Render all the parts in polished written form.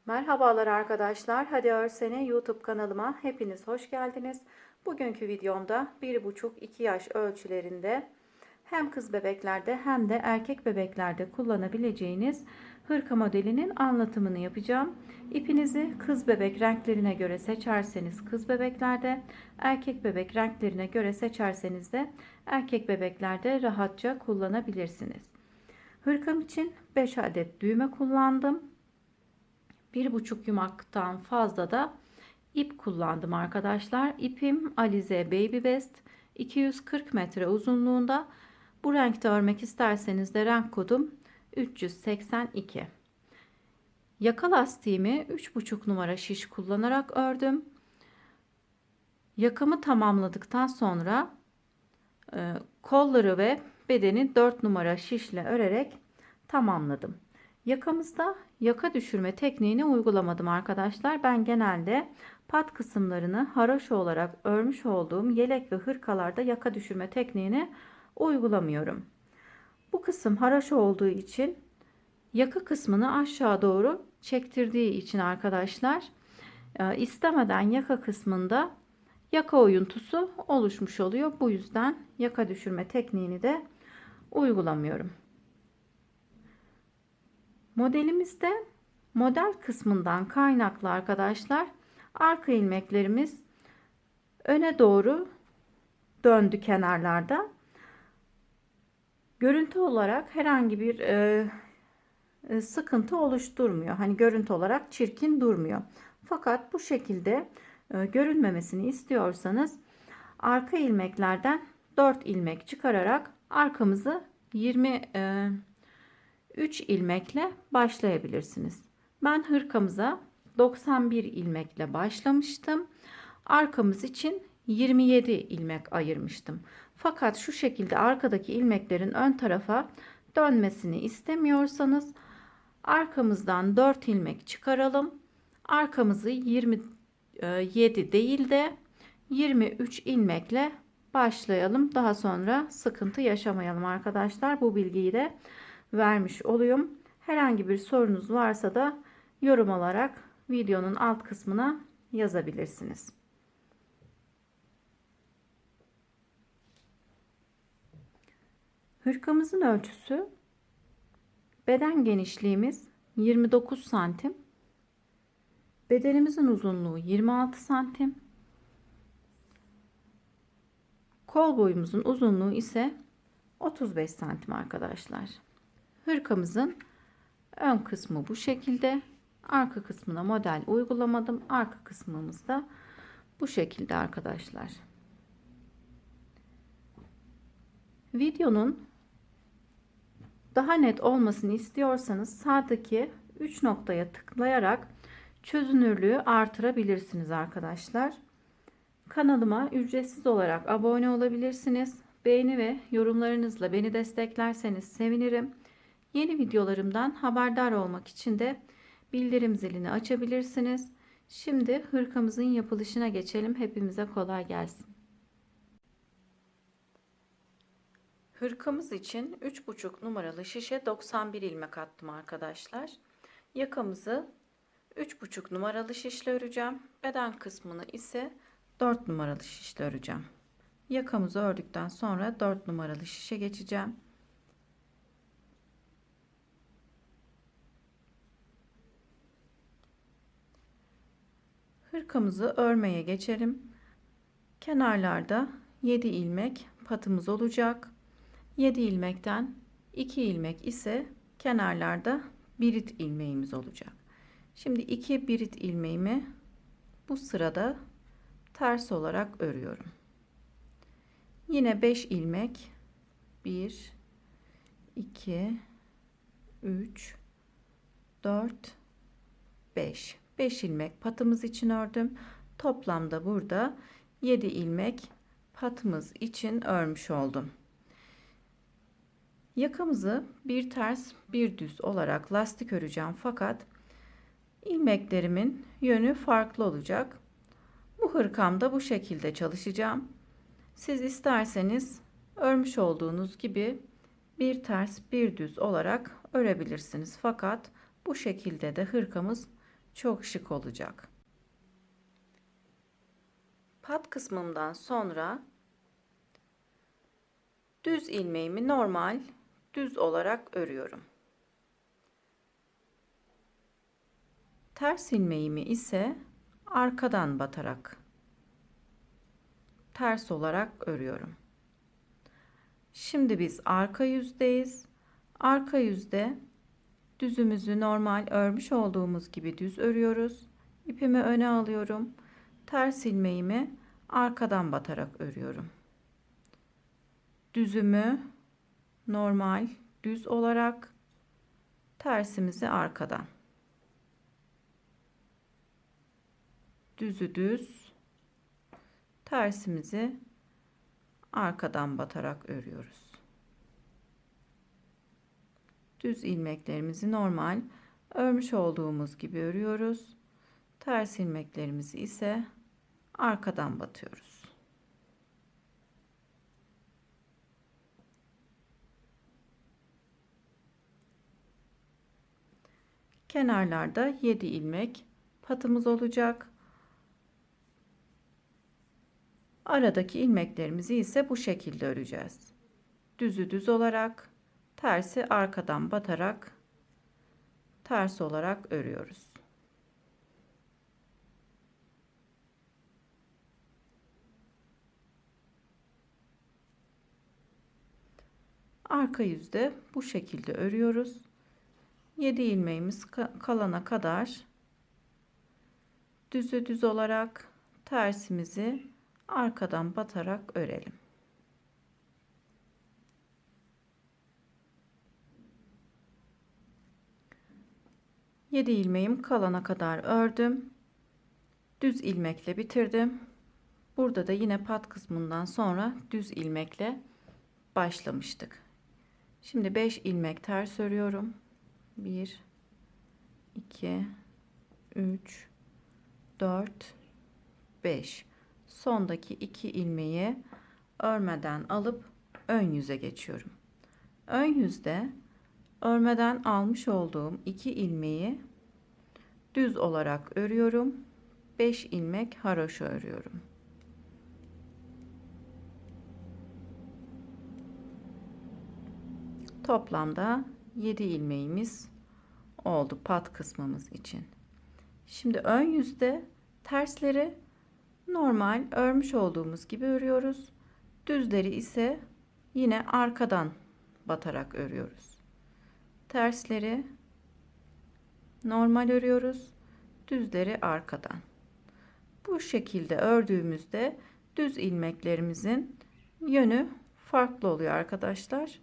Merhabalar arkadaşlar. Hadi Örsene YouTube kanalıma hepiniz hoş geldiniz. Bugünkü videomda 1,5-2 yaş ölçülerinde hem kız bebeklerde hem de erkek bebeklerde kullanabileceğiniz hırka modelinin anlatımını yapacağım. İpinizi kız bebek renklerine göre seçerseniz kız bebeklerde, erkek bebek renklerine göre seçerseniz de erkek bebeklerde rahatça kullanabilirsiniz. Hırkam için 5 adet düğme kullandım. 1,5 yumaktan fazla da ip kullandım arkadaşlar. İpim Alize Baby Best 240 metre uzunluğunda. Bu renkte örmek isterseniz de renk kodum 382. Yaka lastiğimi 3,5 numara şiş kullanarak ördüm. Yakamı tamamladıktan sonra kolları ve bedeni 4 numara şişle örerek tamamladım. Yakamızda yaka düşürme tekniğini uygulamadım arkadaşlar. Ben genelde pat kısımlarını haroşa olarak örmüş olduğum yelek ve hırkalarda yaka düşürme tekniğini uygulamıyorum. Bu kısım haroşa olduğu için yaka kısmını aşağı doğru çektirdiği için arkadaşlar istemeden yaka kısmında yaka oyuntusu oluşmuş oluyor. Bu yüzden yaka düşürme tekniğini de uygulamıyorum. Modelimizde model kısmından kaynaklı arkadaşlar arka ilmeklerimiz öne doğru döndü kenarlarda. Görüntü olarak herhangi bir sıkıntı oluşturmuyor. Hani görüntü olarak çirkin durmuyor. Fakat bu şekilde görünmemesini istiyorsanız arka ilmeklerden 4 ilmek çıkararak arkamızı 23 ilmekle başlayabilirsiniz. Ben hırkamıza 91 ilmekle başlamıştım. Arkamız için 27 ilmek ayırmıştım. Fakat şu şekilde arkadaki ilmeklerin ön tarafa dönmesini istemiyorsanız arkamızdan 4 ilmek çıkaralım. Arkamızı 27 değil de 23 ilmekle başlayalım. Daha sonra sıkıntı yaşamayalım arkadaşlar. Bu bilgiyi de vermiş olayım. Herhangi bir sorunuz varsa da yorum olarak videonun alt kısmına yazabilirsiniz. Hırkamızın ölçüsü, beden genişliğimiz 29 santim. Bedenimizin uzunluğu 26 santim. Kol boyumuzun uzunluğu ise 35 santim arkadaşlar. Hırkamızın ön kısmı bu şekilde. Arka kısmına model uygulamadım. Arka kısmımız da bu şekilde arkadaşlar. Videonun daha net olmasını istiyorsanız sağdaki 3 noktaya tıklayarak çözünürlüğü artırabilirsiniz arkadaşlar. Kanalıma ücretsiz olarak abone olabilirsiniz. Beğeni ve yorumlarınızla beni desteklerseniz sevinirim. Yeni videolarımdan haberdar olmak için de bildirim zilini açabilirsiniz. Şimdi hırkamızın yapılışına geçelim. Hepimize kolay gelsin. Hırkamız için 3,5 numaralı şişe 91 ilmek attım arkadaşlar. Yakamızı 3,5 numaralı şişle öreceğim. Beden kısmını ise 4 numaralı şişle öreceğim. Yakamızı ördükten sonra 4 numaralı şişe geçeceğim. Hırkamızı örmeye geçelim. Kenarlarda 7 ilmek patımız olacak. 7 ilmekten 2 ilmek ise kenarlarda birit ilmeğimiz olacak. Şimdi 2 birit ilmeğimi bu sırada ters olarak örüyorum. Yine 5 ilmek 1 2 3 4 5 ilmek patımız için ördüm. Toplamda burada 7 ilmek patımız için örmüş oldum. Yakamızı bir ters bir düz olarak lastik öreceğim fakat ilmeklerimin yönü farklı olacak. Bu hırkamda bu şekilde çalışacağım. Siz isterseniz örmüş olduğunuz gibi bir ters bir düz olarak örebilirsiniz. Fakat bu şekilde de hırkamız çok şık olacak. Pat kısmımdan sonra düz ilmeğimi normal düz olarak örüyorum. Ters ilmeğimi ise arkadan batarak ters olarak örüyorum. Şimdi biz arka yüzdeyiz. Arka yüzde düzümüzü normal örmüş olduğumuz gibi düz örüyoruz. İpimi öne alıyorum. Ters ilmeğimi arkadan batarak örüyorum. Düzümü normal düz olarak, tersimizi arkadan. Düzü düz, tersimizi arkadan batarak örüyoruz. Düz ilmeklerimizi normal örmüş olduğumuz gibi örüyoruz. Ters ilmeklerimizi ise arkadan batıyoruz. Kenarlarda 7 ilmek patımız olacak. Aradaki ilmeklerimizi ise bu şekilde öreceğiz. Düzü düz olarak, tersi arkadan batarak ters olarak örüyoruz. Arka yüzde bu şekilde örüyoruz. 7 ilmeğimiz kalana kadar düzü düz olarak tersimizi arkadan batarak örelim. Yedi ilmeğim kalana kadar ördüm. Düz ilmekle bitirdim. Burada da yine pat kısmından sonra düz ilmekle başlamıştık. Şimdi 5 ilmek ters örüyorum. 1 2 3 4 5. Sondaki 2 ilmeği örmeden alıp ön yüze geçiyorum. Ön yüzde örmeden almış olduğum 2 ilmeği düz olarak örüyorum. 5 ilmek haroşa örüyorum. Toplamda 7 ilmeğimiz oldu pat kısmımız için. Şimdi ön yüzde tersleri normal örmüş olduğumuz gibi örüyoruz. Düzleri ise yine arkadan batarak örüyoruz. Tersleri normal örüyoruz. Düzleri arkadan. Bu şekilde ördüğümüzde düz ilmeklerimizin yönü farklı oluyor arkadaşlar.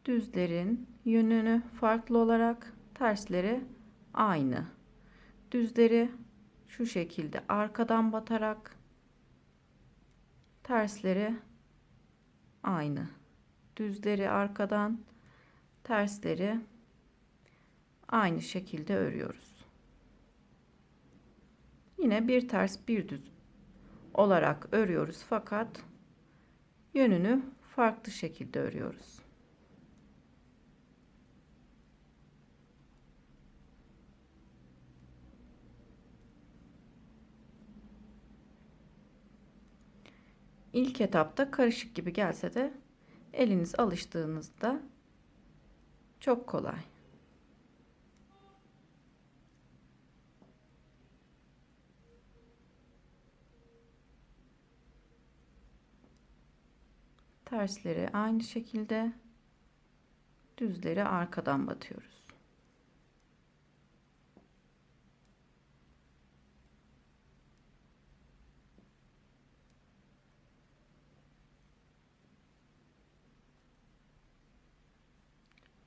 Düzlerin yönünü farklı olarak, tersleri aynı. Düzleri şu şekilde arkadan batarak, tersleri aynı. Düzleri arkadan, tersleri aynı şekilde örüyoruz. Yine bir ters bir düz olarak örüyoruz fakat yönünü farklı şekilde örüyoruz. İlk etapta karışık gibi gelse de eliniz alıştığınızda çok kolay. Tersleri aynı şekilde, düzleri arkadan batıyoruz.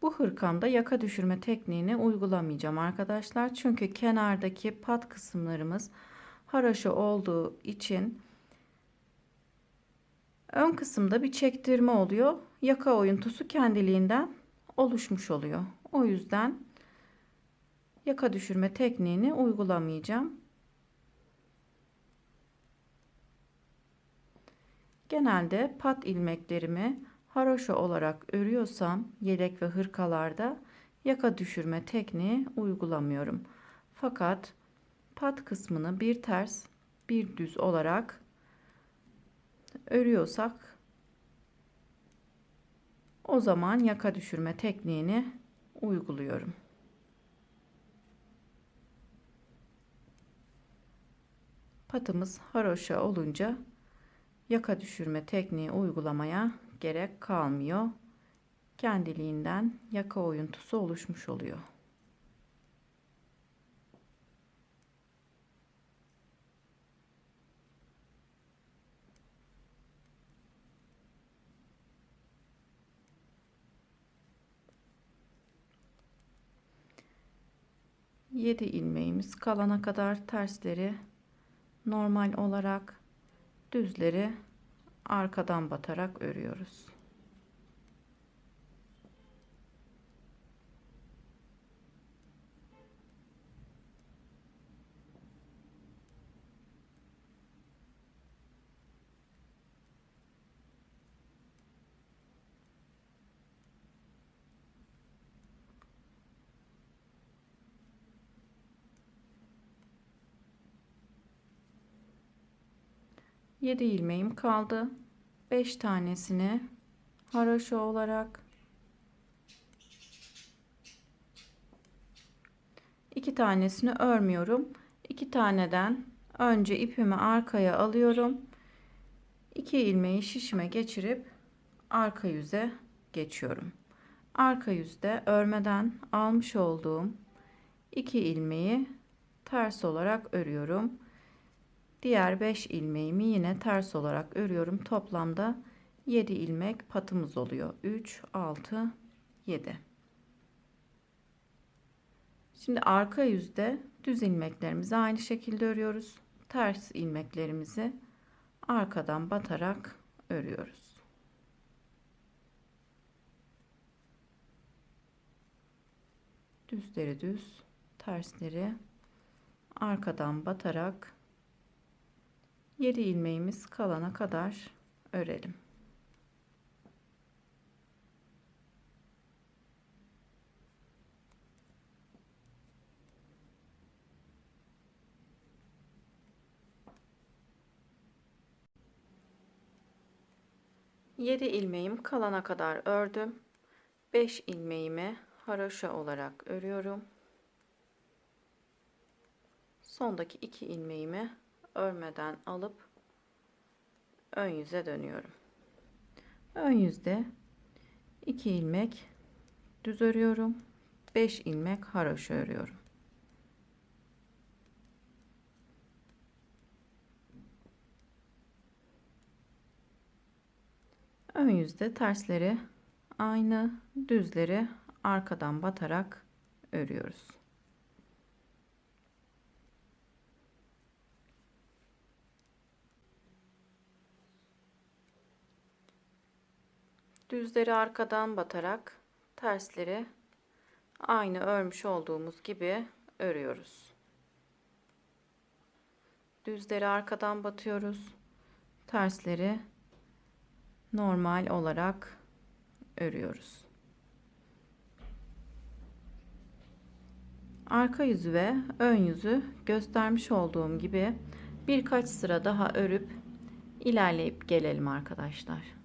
Bu hırkamda yaka düşürme tekniğini uygulamayacağım arkadaşlar. Çünkü kenardaki pat kısımlarımız haraşo olduğu için ön kısımda bir çektirme oluyor. Yaka oyuntusu kendiliğinden oluşmuş oluyor. O yüzden yaka düşürme tekniğini uygulamayacağım. Genelde pat ilmeklerimi haroşa olarak örüyorsam yelek ve hırkalarda yaka düşürme tekniği uygulamıyorum. Fakat pat kısmını bir ters bir düz olarak örüyorsak o zaman yaka düşürme tekniğini uyguluyorum. Patımız haroşa olunca yaka düşürme tekniği uygulamaya gerek kalmıyor. Kendiliğinden yaka oyuntusu oluşmuş oluyor. Yedi ilmeğimiz kalana kadar tersleri normal olarak, düzleri arkadan batarak örüyoruz. Yedi ilmeğim kaldı. 5 tanesini haroşa olarak, 2 tanesini örmüyorum. 2 taneden önce ipimi arkaya alıyorum. 2 ilmeği şişime geçirip arka yüze geçiyorum. Arka yüzde örmeden almış olduğum 2 ilmeği ters olarak örüyorum. Diğer 5 ilmeğimi yine ters olarak örüyorum. Toplamda 7 ilmek patımız oluyor. 3, 6, 7. Şimdi arka yüzde düz ilmeklerimizi aynı şekilde örüyoruz. Ters ilmeklerimizi arkadan batarak örüyoruz. Düzleri düz, tersleri arkadan batarak 7 ilmeğimiz kalana kadar örelim. Yedi ilmeğim kalana kadar ördüm. 5 ilmeğimi haroşa olarak örüyorum. Sondaki 2 ilmeğimi örmeden alıp ön yüze dönüyorum. Ön yüzde 2 ilmek düz örüyorum. 5 ilmek haroşa örüyorum. Ön yüzde tersleri aynı, düzleri arkadan batarak örüyoruz. Düzleri arkadan batarak tersleri aynı örmüş olduğumuz gibi örüyoruz. Düzleri arkadan batıyoruz. Tersleri normal olarak örüyoruz. Arka yüzü ve ön yüzü göstermiş olduğum gibi birkaç sıra daha örüp ilerleyip gelelim arkadaşlar.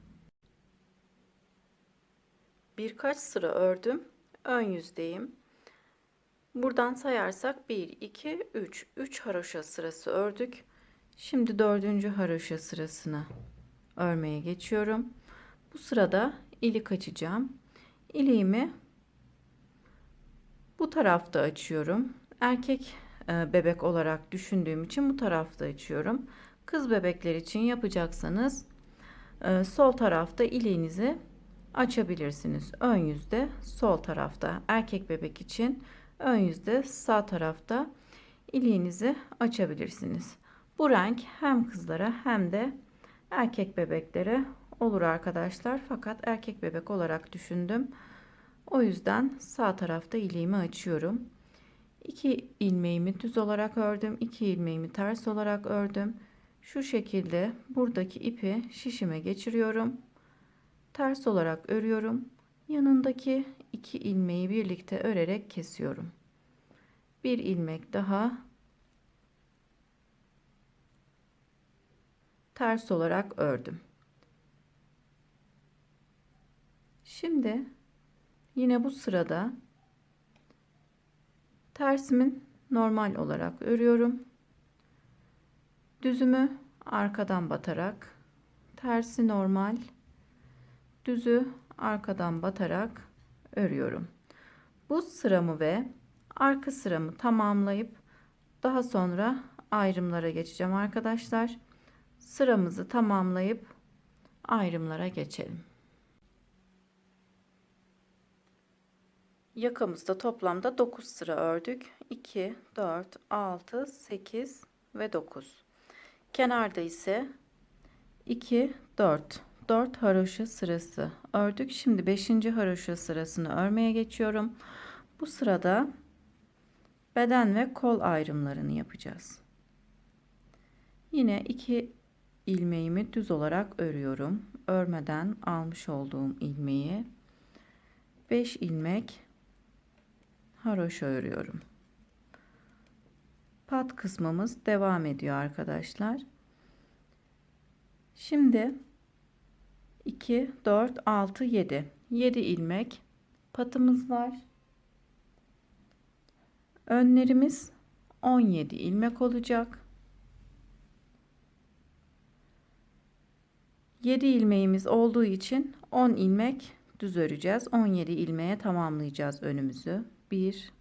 Birkaç sıra ördüm. Ön yüzdeyim. Buradan sayarsak 1, 2, 3. 3 haroşa sırası ördük. Şimdi 4. haroşa sırasını örmeye geçiyorum. Bu sırada ilik açacağım. İliğimi bu tarafta açıyorum. Erkek bebek olarak düşündüğüm için bu tarafta açıyorum. Kız bebekler için yapacaksanız sol tarafta iliğinizi açabilirsiniz. Ön yüzde sol tarafta. Erkek bebek için ön yüzde sağ tarafta iliğinizi açabilirsiniz. Bu renk hem kızlara hem de erkek bebeklere olur arkadaşlar. Fakat erkek bebek olarak düşündüm. O yüzden sağ tarafta iliğimi açıyorum. 2 ilmeğimi düz olarak ördüm. 2 ilmeğimi ters olarak ördüm. Şu şekilde buradaki ipi şişime geçiriyorum. Ters olarak örüyorum. Yanındaki 2 ilmeği birlikte örerek kesiyorum. Bir ilmek daha ters olarak ördüm. Şimdi yine bu sırada tersimin normal olarak örüyorum. Düzümü arkadan batarak, tersi normal, düzü arkadan batarak örüyorum. Bu sıramı ve arka sıramı tamamlayıp daha sonra ayrımlara geçeceğim arkadaşlar. Sıramızı tamamlayıp ayrımlara geçelim. Yakamızda toplamda 9 sıra ördük. 2, 4, 6, 8 ve 9. Kenarda ise 2, 4 haroşa sırası ördük. Şimdi 5. haroşa sırasını örmeye geçiyorum. Bu sırada beden ve kol ayrımlarını yapacağız. Yine 2 ilmeğimi düz olarak örüyorum. Örmeden almış olduğum ilmeği 5 ilmek haroşa örüyorum. Pat kısmımız devam ediyor arkadaşlar. Şimdi 2, 4, 6, 7. 7 ilmek patımız var. Önlerimiz 17 ilmek olacak. 7 ilmeğimiz olduğu için 10 ilmek düz öreceğiz. 17 ilmeğe tamamlayacağız önümüzü. 1,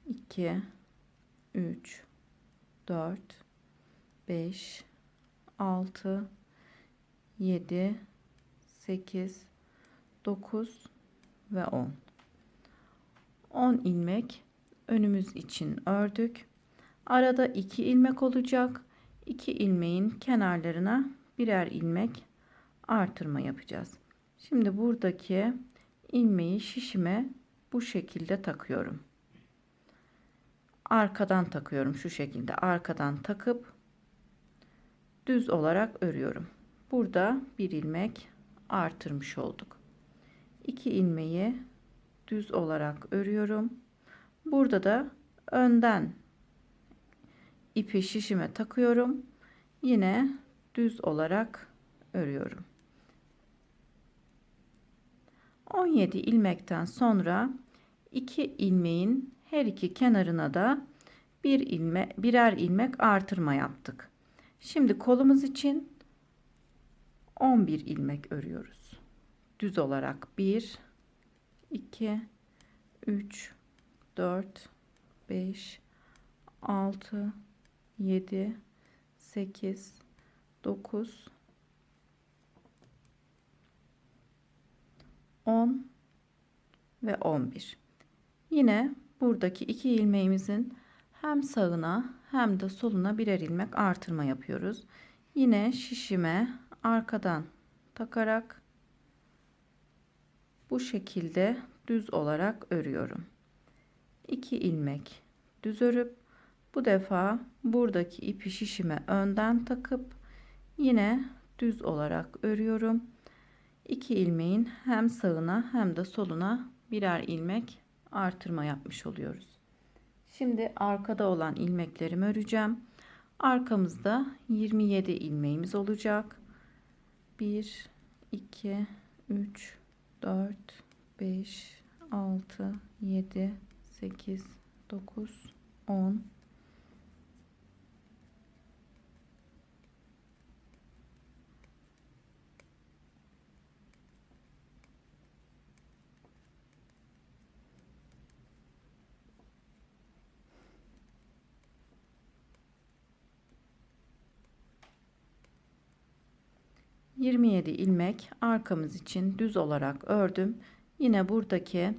2, 3, 4, 5, 6, 7, 8, 9 ve 10. 10 ilmek önümüz için ördük. Arada 2 ilmek olacak. 2 ilmeğin kenarlarına birer ilmek artırma yapacağız. Şimdi buradaki ilmeği şişime bu şekilde takıyorum. Arkadan takıyorum, şu şekilde arkadan takıp düz olarak örüyorum. Burada bir ilmek artırmış olduk. 2 ilmeği düz olarak örüyorum. Burada da önden ipi şişime takıyorum. Yine düz olarak örüyorum. 17 ilmekten sonra 2 ilmeğin her iki kenarına da birer ilmek artırma yaptık. Şimdi kolumuz için 11 ilmek örüyoruz. Düz olarak 1, 2, 3, 4, 5, 6, 7, 8, 9, 10 ve 11. Yine buradaki 2 ilmeğimizin hem sağına hem de soluna birer ilmek artırma yapıyoruz. Yine şişime arkadan takarak bu şekilde düz olarak örüyorum. 2 ilmek düz örüp bu defa buradaki ipi şişime önden takıp yine düz olarak örüyorum. 2 ilmeğin hem sağına hem de soluna birer ilmek artırma yapmış oluyoruz. Şimdi arkada olan ilmeklerimi öreceğim. Arkamızda 27 ilmeğimiz olacak. 1, 2, 3, 4, 5, 6, 7, 8, 9, 10. 27 ilmek arkamız için düz olarak ördüm. Yine buradaki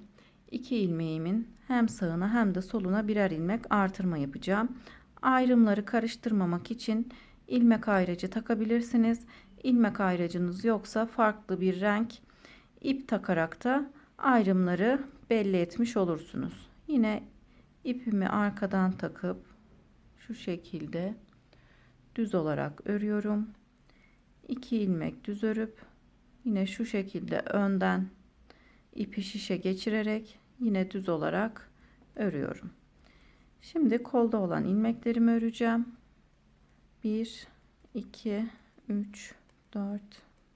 2 ilmeğimin hem sağına hem de soluna birer ilmek artırma yapacağım. Ayrımları karıştırmamak için ilmek ayracı takabilirsiniz. İlmek ayracınız yoksa farklı bir renk ip takarak da ayrımları belli etmiş olursunuz. Yine ipimi arkadan takıp şu şekilde düz olarak örüyorum. 2 ilmek düz örüp yine şu şekilde önden ipi şişe geçirerek yine düz olarak örüyorum. Şimdi kolda olan ilmeklerimi öreceğim. 1 2 3 4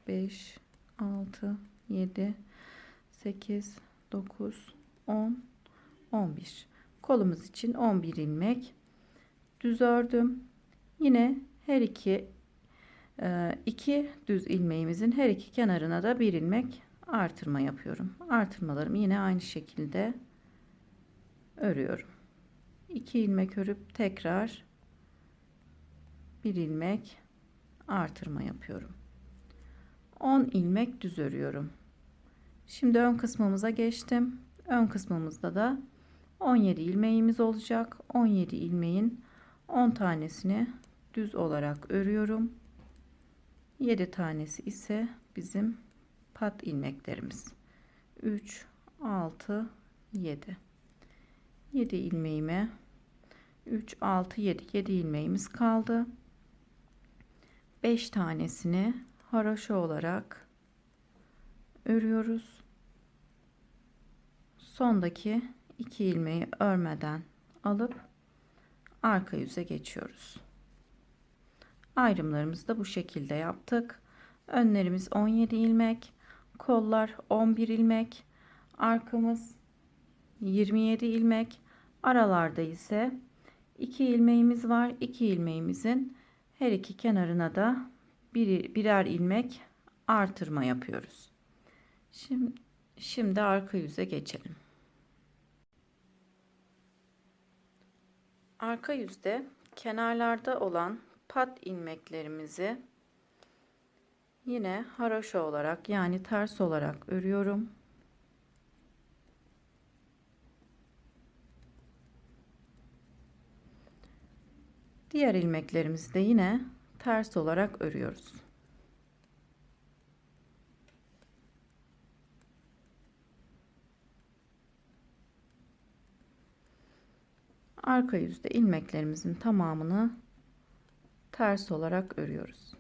5 6 7 8 9 10 11. Kolumuz için 11 ilmek düz ördüm. Yine her iki düz ilmeğimizin her iki kenarına da bir ilmek artırma yapıyorum. Artırmalarımı yine aynı şekilde örüyorum. 2 ilmek örüp tekrar bir ilmek artırma yapıyorum. 10 ilmek düz örüyorum. Şimdi ön kısmımıza geçtim. Ön kısmımızda da 17 ilmeğimiz olacak. 17 ilmeğin 10 tanesini düz olarak örüyorum. 7 tanesi ise bizim pat ilmeklerimiz. 3 6 7. 7 ilmeğime 3 6 7 ilmeğimiz kaldı. 5 tanesini haroşa olarak örüyoruz. Sondaki 2 ilmeği örmeden alıp arka yüze geçiyoruz. Ayrımlarımızı da bu şekilde yaptık. Önlerimiz 17 ilmek, kollar 11 ilmek, arkamız 27 ilmek, aralarda ise 2 ilmeğimiz var. 2 ilmeğimizin her iki kenarına da birer ilmek artırma yapıyoruz. Şimdi arka yüze geçelim. Arka yüzde kenarlarda olan pat ilmeklerimizi yine haroşa olarak yani ters olarak örüyorum. Diğer ilmeklerimizi de yine ters olarak örüyoruz. Arka yüzde ilmeklerimizin tamamını ters olarak örüyoruz.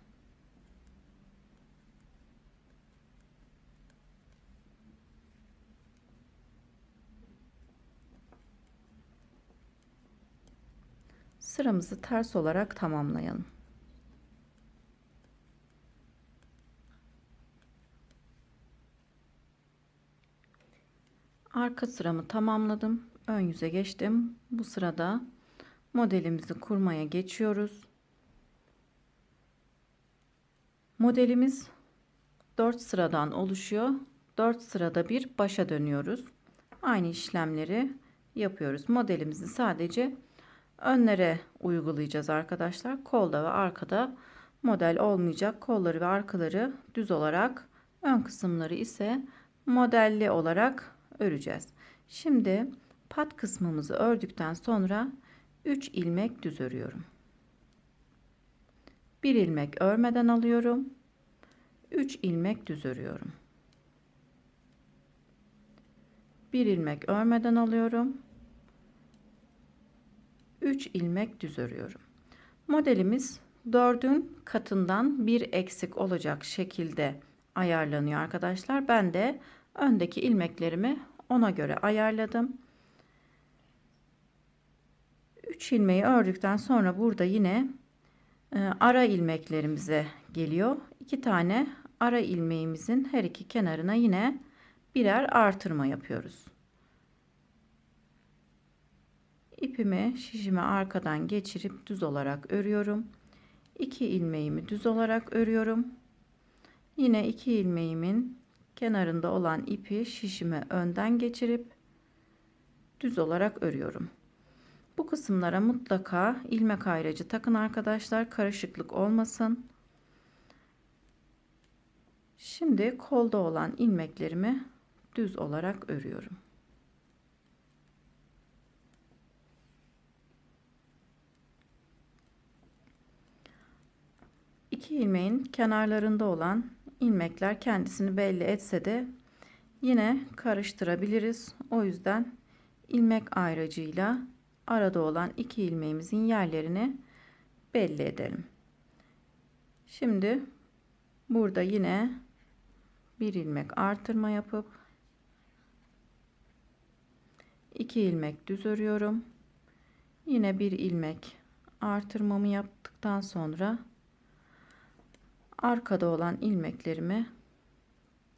Sıramızı ters olarak tamamlayalım. Arka sıramı tamamladım. Ön yüze geçtim. Bu sırada modelimizi kurmaya geçiyoruz. Modelimiz 4 sıradan oluşuyor. 4 sırada bir başa dönüyoruz. Aynı işlemleri yapıyoruz. Modelimizi sadece önlere uygulayacağız arkadaşlar. Kolda ve arkada model olmayacak. Kolları ve arkaları düz olarak, ön kısımları ise modelli olarak öreceğiz. Şimdi pat kısmımızı ördükten sonra 3 ilmek düz örüyorum. 1 ilmek örmeden alıyorum. 3 ilmek düz örüyorum. 1 ilmek örmeden alıyorum. 3 ilmek düz örüyorum. Modelimiz 4'ün katından bir eksik olacak şekilde ayarlanıyor arkadaşlar. Ben de öndeki ilmeklerimi ona göre ayarladım. 3 ilmeği ördükten sonra burada yine ara ilmeklerimize geliyor. 2 tane ara ilmeğimizin her iki kenarına yine birer artırma yapıyoruz. İpimi şişime arkadan geçirip düz olarak örüyorum. 2 ilmeğimi düz olarak örüyorum. Yine 2 ilmeğimin kenarında olan ipi şişime önden geçirip düz olarak örüyorum. Bu kısımlara mutlaka ilmek ayracı takın arkadaşlar, karışıklık olmasın. Şimdi kolda olan ilmeklerimi düz olarak örüyorum. İki ilmeğin kenarlarında olan ilmekler kendisini belli etse de yine karıştırabiliriz. O yüzden ilmek ayracıyla arada olan iki ilmeğimizin yerlerini belli edelim. Şimdi burada yine bir ilmek artırma yapıp 2 ilmek düz örüyorum. Yine bir ilmek artırmamı yaptıktan sonra arkada olan ilmeklerimi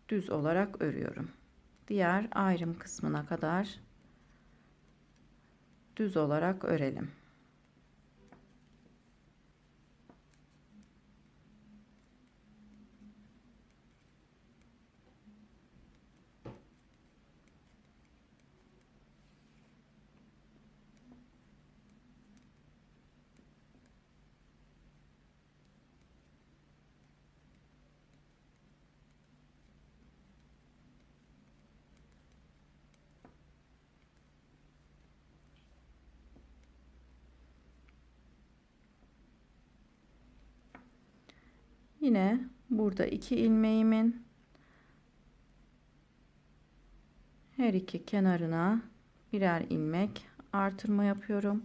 düz olarak örüyorum. Diğer ayrım kısmına kadar düz olarak örelim. Yine burada 2 ilmeğimin her iki kenarına birer ilmek artırma yapıyorum.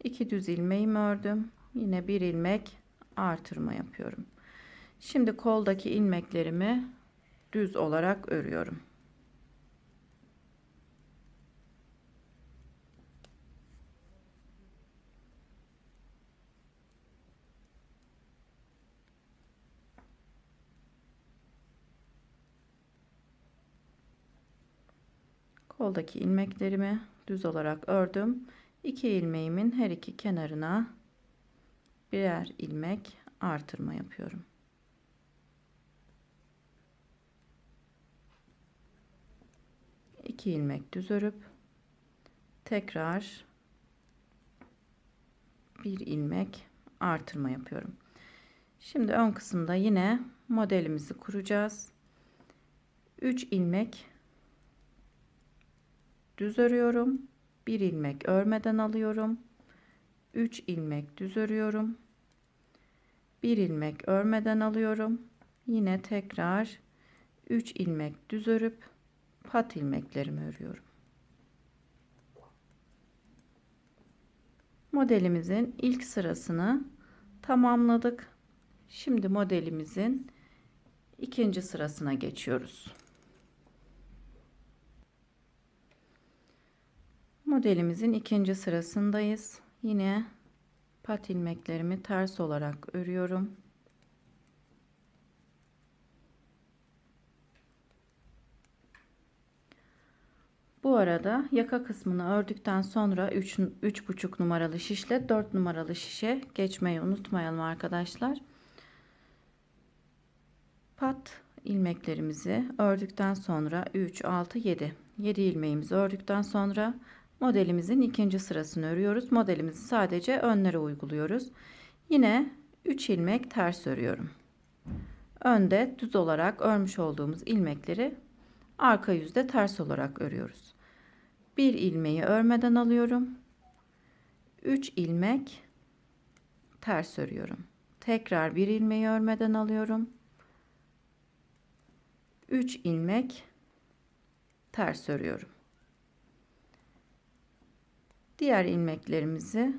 2 düz ilmeğimi ördüm. Yine bir ilmek artırma yapıyorum. Şimdi koldaki ilmeklerimi düz olarak örüyorum. Koldaki ilmeklerimi düz olarak ördüm. 2 ilmeğimin her iki kenarına birer ilmek artırma yapıyorum. İki ilmek düz örüp tekrar bir ilmek artırma yapıyorum. Şimdi ön kısımda yine modelimizi kuracağız. 3 ilmek düz örüyorum. Bir ilmek örmeden alıyorum. 3 ilmek düz örüyorum. Bir ilmek örmeden alıyorum. Yine tekrar 3 ilmek düz örüp pat ilmeklerimi örüyorum. Modelimizin ilk sırasını tamamladık. Şimdi modelimizin ikinci sırasına geçiyoruz. Modelimizin ikinci sırasındayız. Yine pat ilmeklerimi ters olarak örüyorum. Bu arada yaka kısmını ördükten sonra 3,5 numaralı şişle 4 numaralı şişe geçmeyi unutmayalım arkadaşlar. Pat ilmeklerimizi ördükten sonra 3, 6, 7 ilmeğimizi ördükten sonra modelimizin ikinci sırasını örüyoruz. Modelimizi sadece önlere uyguluyoruz. Yine 3 ilmek ters örüyorum. Önde düz olarak örmüş olduğumuz ilmekleri arka yüzde ters olarak örüyoruz. Bir ilmeği örmeden alıyorum. 3 ilmek ters örüyorum. Tekrar bir ilmeği örmeden alıyorum. 3 ilmek ters örüyorum. Diğer ilmeklerimizi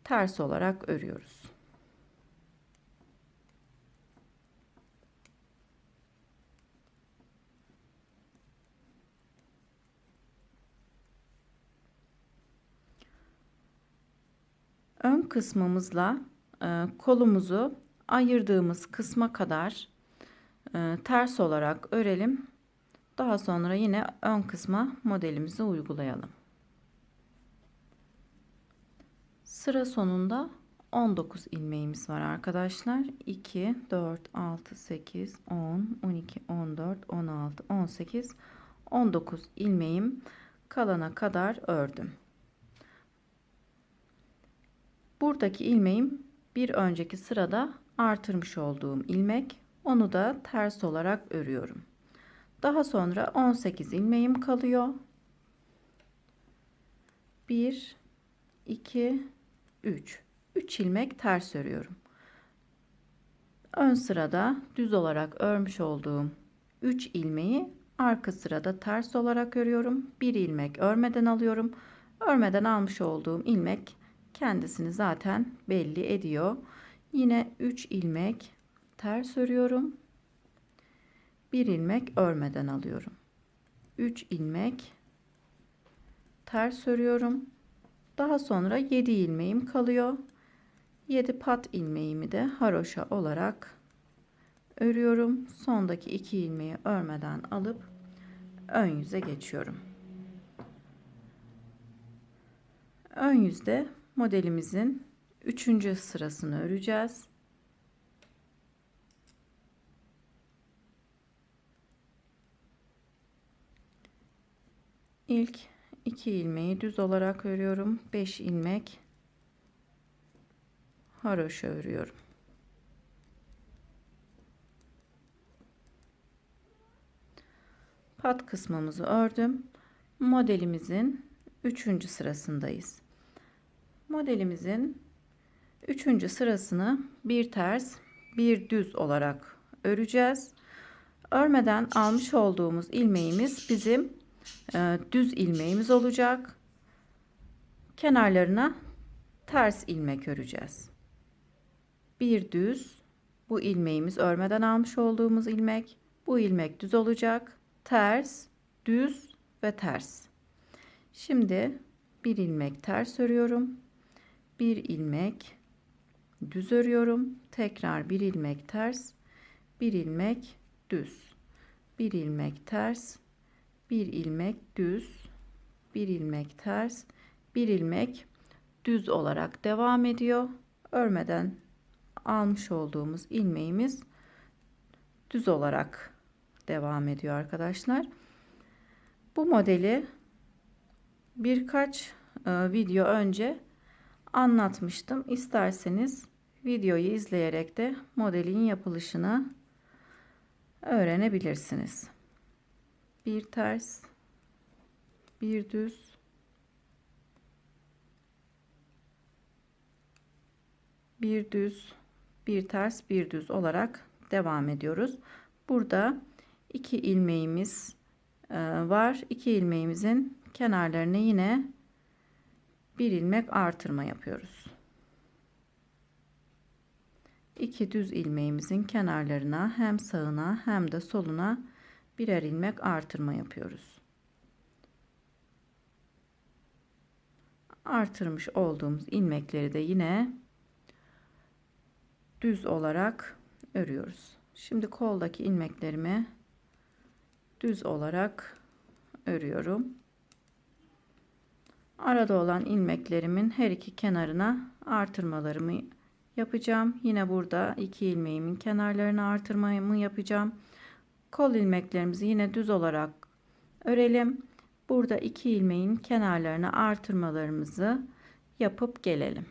ters olarak örüyoruz. Ön kısmımızla kolumuzu ayırdığımız kısma kadar ters olarak örelim. Daha sonra yine ön kısma modelimizi uygulayalım. Sıra sonunda 19 ilmeğimiz var arkadaşlar. 2, 4, 6, 8, 10, 12, 14, 16, 18, 19 ilmeğim kalana kadar ördüm. Buradaki ilmeğim bir önceki sırada artırmış olduğum ilmek. Onu da ters olarak örüyorum. Daha sonra 18 ilmeğim kalıyor. 1, 2, 3. 3 ilmek ters örüyorum. Ön sırada düz olarak örmüş olduğum 3 ilmeği arka sırada ters olarak örüyorum. Bir ilmek örmeden alıyorum. Örmeden almış olduğum ilmek kendisini zaten belli ediyor. Yine 3 ilmek ters örüyorum. Bir ilmek örmeden alıyorum. 3 ilmek ters örüyorum. Daha sonra 7 ilmeğim kalıyor. 7 pat ilmeğimi de haroşa olarak örüyorum. Sondaki 2 ilmeği örmeden alıp ön yüze geçiyorum. Ön yüzde modelimizin 3. sırasını öreceğiz. İlk 2 ilmeği düz olarak örüyorum. 5 ilmek haroşa örüyorum. Pat kısmımızı ördüm. Modelimizin 3. sırasındayız. Modelimizin 3. sırasını bir ters, bir düz olarak öreceğiz. Örmeden almış olduğumuz ilmeğimiz bizim düz ilmeğimiz olacak. Kenarlarına ters ilmek öreceğiz. Bir düz, bu ilmeğimiz örmeden almış olduğumuz ilmek. Bu ilmek düz olacak. Ters, düz ve ters. Şimdi bir ilmek ters örüyorum. Bir ilmek düz örüyorum. Tekrar bir ilmek ters, bir ilmek düz. Bir ilmek ters, bir ilmek düz, bir ilmek ters, bir ilmek düz olarak devam ediyor. Örmeden almış olduğumuz ilmeğimiz düz olarak devam ediyor arkadaşlar. Bu modeli birkaç video önce anlatmıştım. İsterseniz videoyu izleyerek de modelin yapılışını öğrenebilirsiniz. Bir ters, bir düz, bir düz, bir ters, bir düz olarak devam ediyoruz. Burada 2 ilmeğimiz var. 2 ilmeğimizin kenarlarına yine bir ilmek artırma yapıyoruz. 2 düz ilmeğimizin kenarlarına hem sağına hem de soluna birer ilmek artırma yapıyoruz. Artırmış olduğumuz ilmekleri de yine düz olarak örüyoruz. Şimdi koldaki ilmeklerimi düz olarak örüyorum. Arada olan ilmeklerimin her iki kenarına artırmalarımı yapacağım. Yine burada 2 ilmeğimin kenarlarına artırmamı yapacağım. Kol ilmeklerimizi yine düz olarak örelim. Burada 2 ilmeğin kenarlarına artırmalarımızı yapıp gelelim.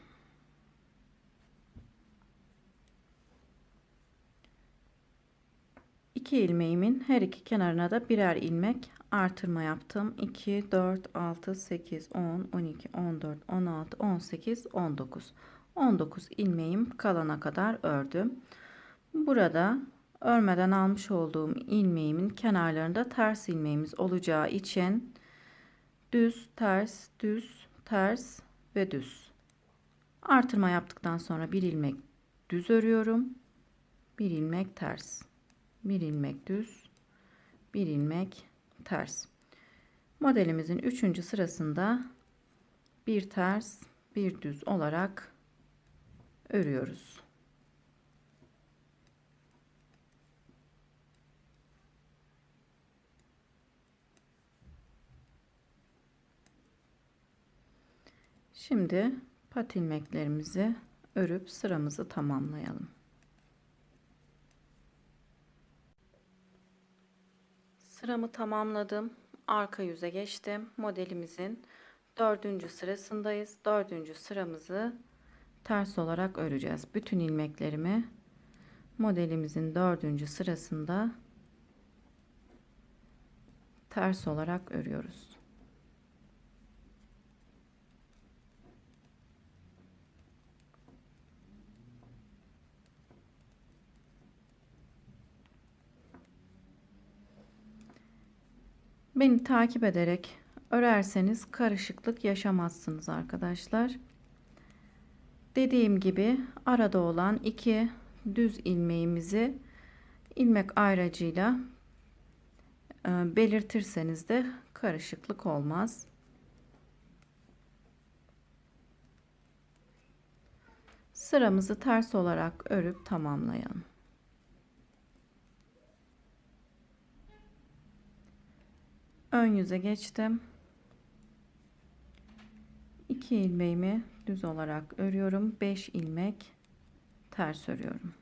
İki ilmeğimin her iki kenarına da birer ilmek artırma yaptım. 2, 4, 6, 8, 10, 12, 14, 16, 18, 19. 19 ilmeğim kalana kadar ördüm. Burada örmeden almış olduğum ilmeğimin kenarlarında ters ilmeğimiz olacağı için düz, ters, düz, ters ve düz. Artırma yaptıktan sonra bir ilmek düz örüyorum. Bir ilmek ters. Bir ilmek düz, bir ilmek ters. Modelimizin 3. sırasında bir ters, bir düz olarak örüyoruz. Şimdi pat ilmeklerimizi örüp sıramızı tamamlayalım. Sıramı tamamladım. Arka yüze geçtim. Modelimizin 4. sırasındayız. 4. sıramızı ters olarak öreceğiz. Bütün ilmeklerimi modelimizin 4. sırasında ters olarak örüyoruz. Beni takip ederek örerseniz karışıklık yaşamazsınız arkadaşlar. Dediğim gibi arada olan 2 düz ilmeğimizi ilmek ayracıyla belirtirseniz de karışıklık olmaz. Sıramızı ters olarak örüp tamamlayalım. Ön yüze geçtim. 2 ilmeğimi düz olarak örüyorum. 5 ilmek ters örüyorum.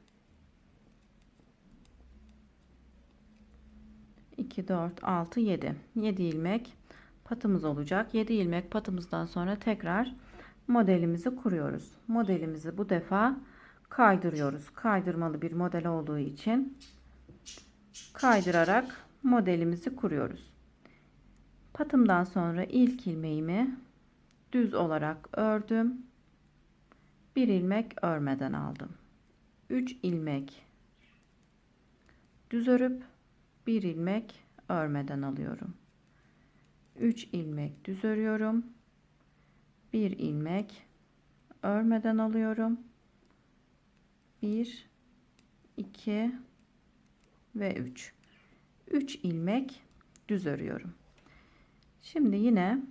2 4 6 7 ilmek patımız olacak. 7 ilmek patımızdan sonra tekrar modelimizi kuruyoruz. Modelimizi bu defa kaydırıyoruz. Kaydırmalı bir model olduğu için kaydırarak modelimizi kuruyoruz. Patımdan sonra ilk ilmeğimi düz olarak ördüm. 1 ilmek örmeden aldım. 3 ilmek düz örüp 1 ilmek örmeden alıyorum. 3 ilmek düz örüyorum. 1 ilmek örmeden alıyorum. 1 2 ve 3 ilmek düz örüyorum. Şimdi yine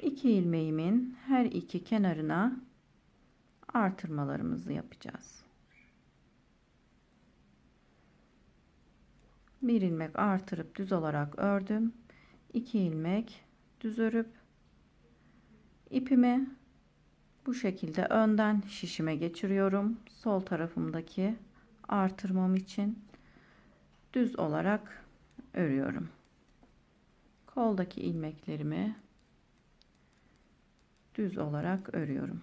2 ilmeğimin her iki kenarına artırmalarımızı yapacağız. 1 ilmek artırıp düz olarak ördüm. 2 ilmek düz örüp ipimi bu şekilde önden şişime geçiriyorum. Sol tarafımdaki artırmam için düz olarak örüyorum. Koldaki ilmeklerimi düz olarak örüyorum.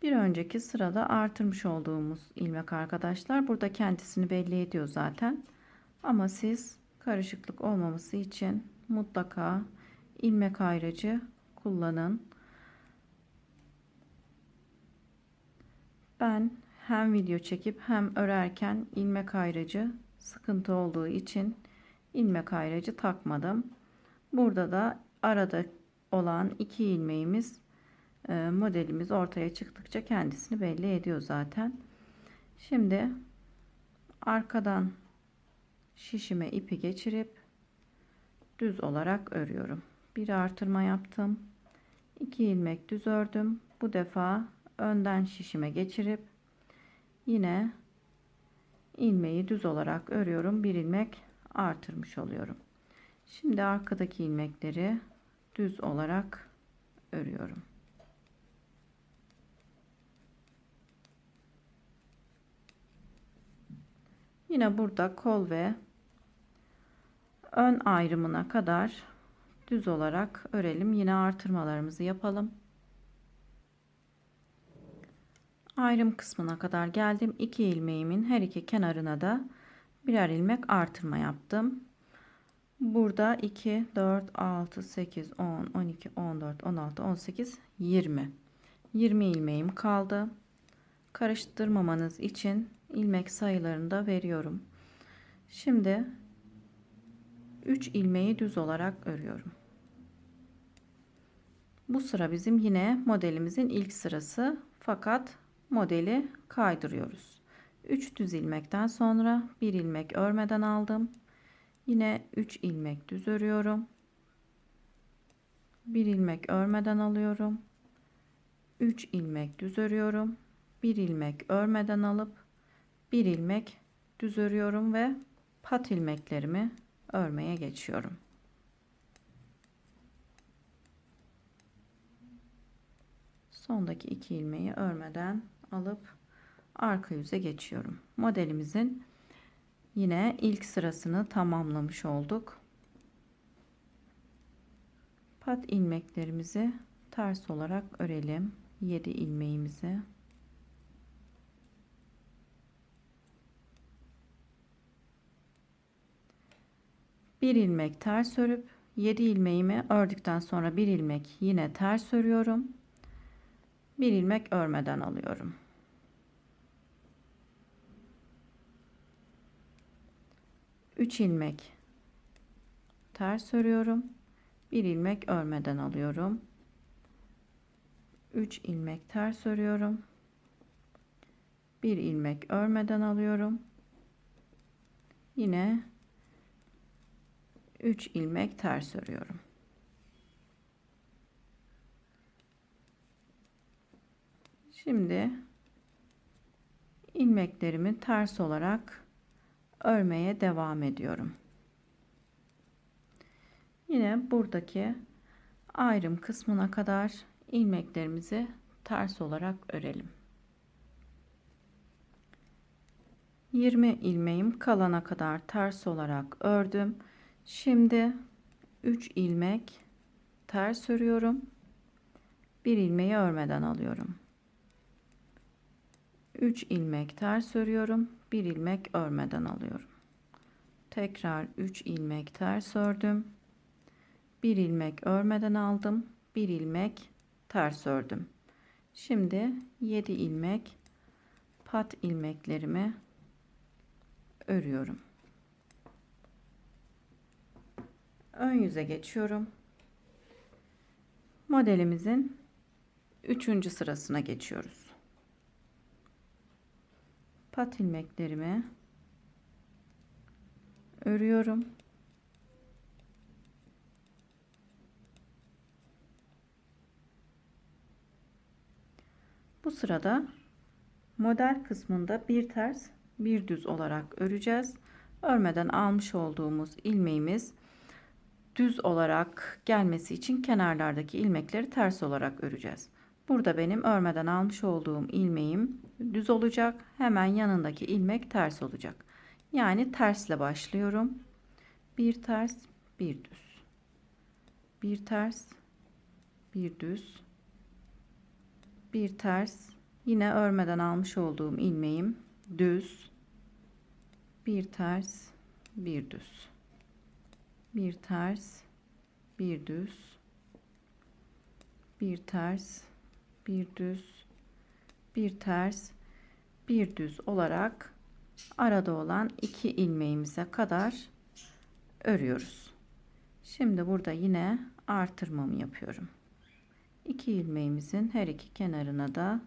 Bir önceki sırada artırmış olduğumuz ilmek arkadaşlar. Burada kendisini belli ediyor zaten. Ama siz karışıklık olmaması için mutlaka ilmek ayracı kullanın. Ben hem video çekip hem örerken ilmek ayracı sıkıntı olduğu için ilmek ayracı takmadım. Burada da arada olan 2 ilmeğimiz modelimiz ortaya çıktıkça kendisini belli ediyor zaten. Şimdi arkadan şişime ipi geçirip düz olarak örüyorum. Bir artırma yaptım. 2 ilmek düz ördüm. Bu defa önden şişime geçirip yine ilmeği düz olarak örüyorum. Bir ilmek artırmış oluyorum. Şimdi arkadaki ilmekleri düz olarak örüyorum. Yine burada kol ve ön ayrımına kadar düz olarak örelim. Yine artırmalarımızı yapalım. Ayrım kısmına kadar geldim. 2 ilmeğimin her iki kenarına da birer ilmek artırma yaptım. Burada 2 4 6 8 10 12 14 16 18 20 ilmeğim kaldı. Karıştırmamanız için ilmek sayılarını da veriyorum. Şimdi 3 ilmeği düz olarak örüyorum. Bu sıra bizim yine modelimizin ilk sırası, fakat modeli kaydırıyoruz. 3 düz ilmekten sonra 1 ilmek örmeden aldım. Yine 3 ilmek düz örüyorum. 1 ilmek örmeden alıyorum. 3 ilmek düz örüyorum. 1 ilmek örmeden alıp 1 ilmek düz örüyorum ve pat ilmeklerimi örmeye geçiyorum. Sondaki 2 ilmeği örmeden alıp arka yüze geçiyorum. Modelimizin yine ilk sırasını tamamlamış olduk. Pat ilmeklerimizi ters olarak örelim. 7 ilmeğimizi. Bir ilmek ters örüp 7 ilmeğimi ördükten sonra bir ilmek yine ters örüyorum. Bir ilmek örmeden alıyorum. 3 ilmek ters örüyorum. 1 ilmek örmeden alıyorum. 3 ilmek ters örüyorum. 1 ilmek örmeden alıyorum. Yine 3 ilmek ters örüyorum. Şimdi ilmeklerimi ters olarak örmeye devam ediyorum. Yine buradaki ayrım kısmına kadar ilmeklerimizi ters olarak örelim. 20 ilmeğim kalana kadar ters olarak ördüm. Şimdi 3 ilmek ters örüyorum. 1 ilmeği örmeden alıyorum. 3 ilmek ters örüyorum. 1 ilmek örmeden alıyorum. Tekrar 3 ilmek ters ördüm. 1 ilmek örmeden aldım. 1 ilmek ters ördüm. Şimdi 7 ilmek pat ilmeklerimi örüyorum. Ön yüze geçiyorum. Modelimizin 3. sırasına geçiyoruz. Pat ilmeklerimi örüyorum. Bu sırada model kısmında bir ters bir düz olarak öreceğiz. Örmeden almış olduğumuz ilmeğimiz düz olarak gelmesi için kenarlardaki ilmekleri ters olarak öreceğiz. Burada benim örmeden almış olduğum ilmeğim düz olacak. Hemen yanındaki ilmek ters olacak. Yani tersle başlıyorum. Bir ters, bir düz. Bir ters, bir düz. Bir ters. Yine örmeden almış olduğum ilmeğim düz. Bir ters, bir düz. Bir ters, bir düz. Bir ters, bir düz. Bir ters, bir düz olarak arada olan 2 ilmeğimize kadar örüyoruz. Şimdi burada yine artırmamı yapıyorum. 2 ilmeğimizin her iki kenarına da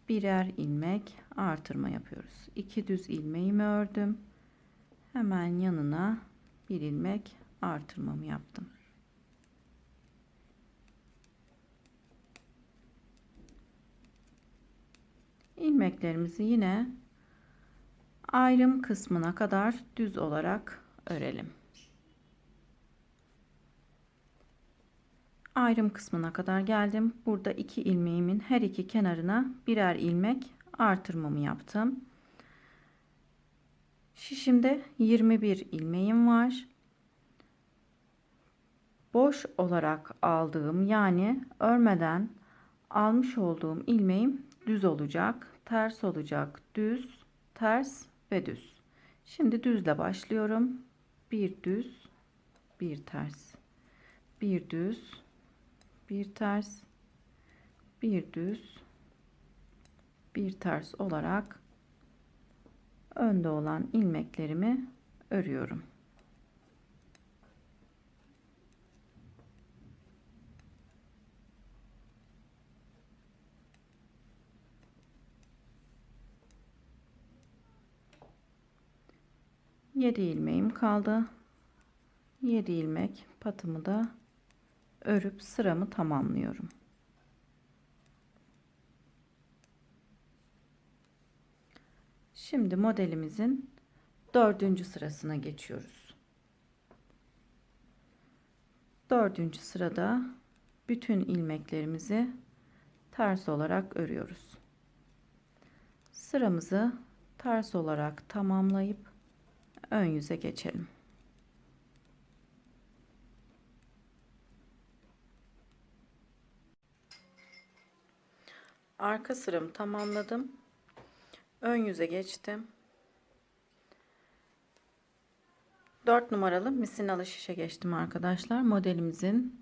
birer ilmek artırma yapıyoruz. 2 düz ilmeğimi ördüm. Hemen yanına bir ilmek artırmamı yaptım. İlmeklerimizi yine ayrım kısmına kadar düz olarak örelim. Ayrım kısmına kadar geldim. Burada 2 ilmeğimin her iki kenarına birer ilmek artırmamı yaptım. Şişimde 21 ilmeğim var. Boş olarak aldığım, yani örmeden almış olduğum ilmeğim düz olacak, ters olacak, düz, ters ve düz. Şimdi düzle başlıyorum. Bir düz, bir ters. Bir düz, bir ters, bir düz, bir ters olarak önde olan ilmeklerimi örüyorum. Yedi ilmeğim kaldı. 7 ilmek patımı da örüp sıramı tamamlıyorum. Şimdi modelimizin 4. sırasına geçiyoruz. 4. sırada bütün ilmeklerimizi ters olarak örüyoruz. Sıramızı ters olarak tamamlayıp ön yüze geçelim. Arka sıramı tamamladım. Ön yüze geçtim. 4 numaralı misinalı şişe geçtim arkadaşlar. Modelimizin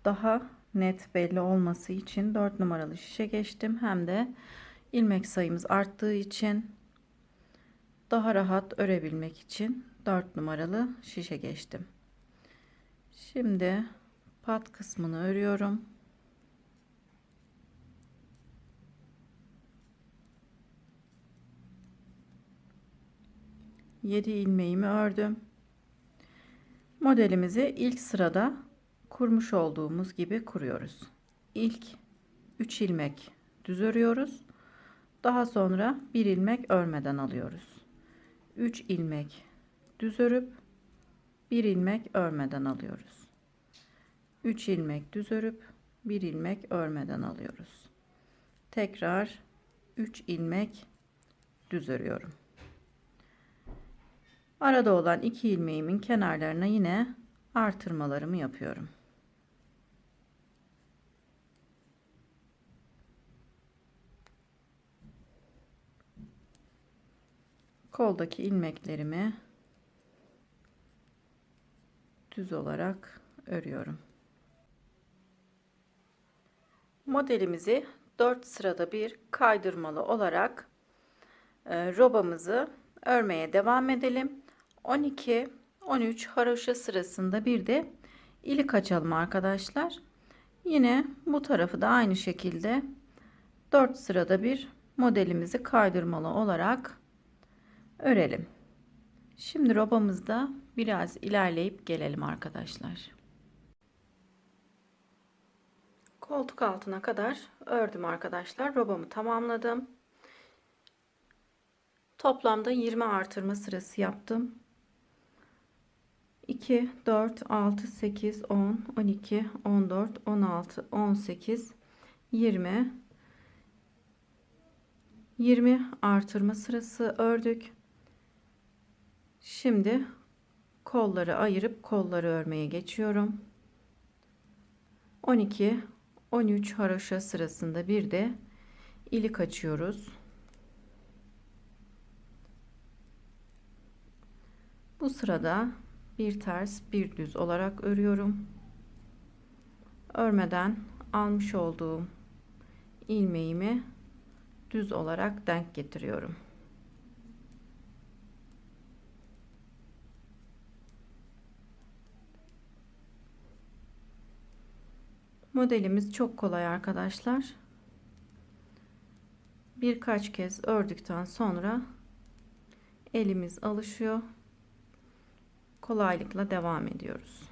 daha net belli olması için 4 numaralı şişe geçtim. Hem de ilmek sayımız arttığı için daha rahat örebilmek için 4 numaralı şişe geçtim. Şimdi pat kısmını örüyorum. Yedi ilmeğimi ördüm. Modelimizi ilk sırada kurmuş olduğumuz gibi kuruyoruz. İlk 3 ilmek düz örüyoruz. Daha sonra 1 ilmek örmeden alıyoruz. 3 ilmek düz örüp 1 ilmek örmeden alıyoruz. 3 ilmek düz örüp 1 ilmek örmeden alıyoruz. Tekrar 3 ilmek düz örüyorum. Arada olan 2 ilmeğimin kenarlarına yine artırmalarımı yapıyorum. Koldaki ilmeklerimi düz olarak örüyorum. Modelimizi 4 sırada bir kaydırmalı olarak robamızı örmeye devam edelim. 12 13 haroşa sırasında bir de ilik açalım arkadaşlar. Yine bu tarafı da aynı şekilde 4 sırada bir modelimizi kaydırmalı olarak örelim. Şimdi robamızda biraz ilerleyip gelelim arkadaşlar. Koltuk altına kadar ördüm arkadaşlar. Robamı tamamladım. Toplamda 20 artırma sırası yaptım. 2, 4, 6, 8, 10, 12, 14, 16, 18, 20. 20 artırma sırası ördük. Şimdi kolları ayırıp kolları örmeye geçiyorum. 12, 13 haroşa sırasında bir de ilik açıyoruz. Bu sırada bir ters bir düz olarak örüyorum. Örmeden almış olduğum ilmeğimi düz olarak denk getiriyorum. Modelimiz çok kolay arkadaşlar. Birkaç kez ördükten sonra elimiz alışıyor. Kolaylıkla devam ediyoruz.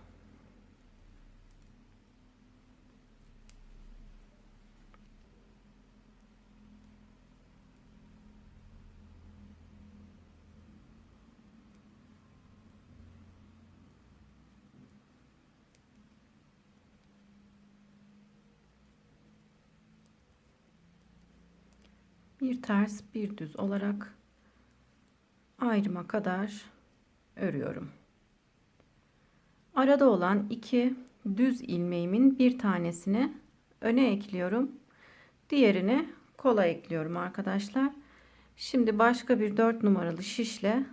Bir ters bir düz olarak ayrıma kadar örüyorum. Arada olan 2 düz ilmeğimin bir tanesini öne ekliyorum. Diğerini kola ekliyorum arkadaşlar. Şimdi başka bir 4 numaralı şişle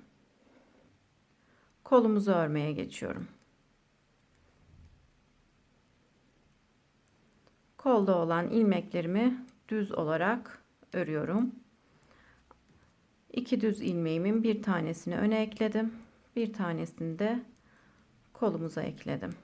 kolumuzu örmeye geçiyorum. Kolda olan ilmeklerimi düz olarak örüyorum. 2 düz ilmeğimin bir tanesini öne ekledim. Bir tanesini de kolumuza ekledim.